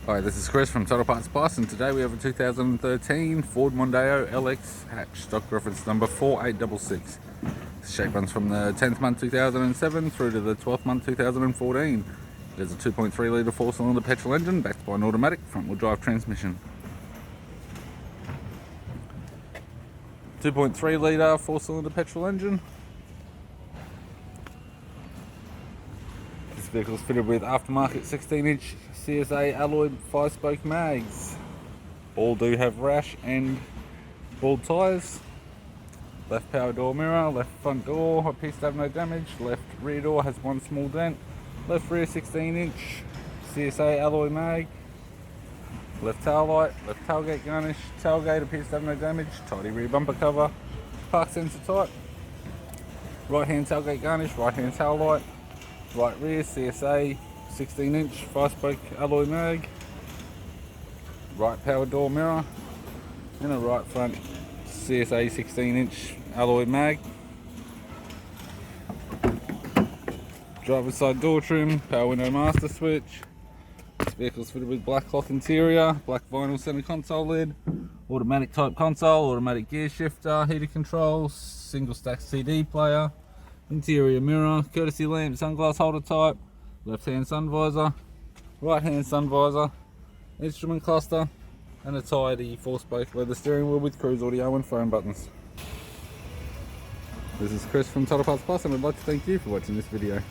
Hi, this is Chris from Total Parts Plus, and today we have a 2013 Ford Mondeo LX Hatch, stock reference number 4866. This shape runs from the 10th month 2007 through to the 12th month 2014. It has a 2.3 litre 4-cylinder petrol engine backed by an automatic front-wheel drive transmission. 2.3 litre 4-cylinder petrol engine. This vehicle is fitted with aftermarket 16-inch CSA alloy 5-spoke mags. All do have rash and bald tyres. Left power door mirror, left front door appears to have no damage, left rear door has one small dent, left rear 16-inch CSA alloy mag, left tail light, left tailgate garnish, tailgate appears to have no damage, tidy rear bumper cover, park sensor type, right hand tailgate garnish, right hand tail light, right rear CSA 16-inch 5-spoke alloy mag, right power door mirror, and a right front CSA 16-inch alloy mag. Driver's side door trim, power window master switch. This vehicle's fitted with black cloth interior, black vinyl center console lid, automatic type console, automatic gear shifter, heater controls, single stack CD player, interior mirror, courtesy lamp, sunglass holder type, left hand sun visor, right hand sun visor, instrument cluster, and a tidy 4-spoke leather steering wheel with cruise audio and phone buttons. This is Chris from Total Parts Plus, and I'd like to thank you for watching this video.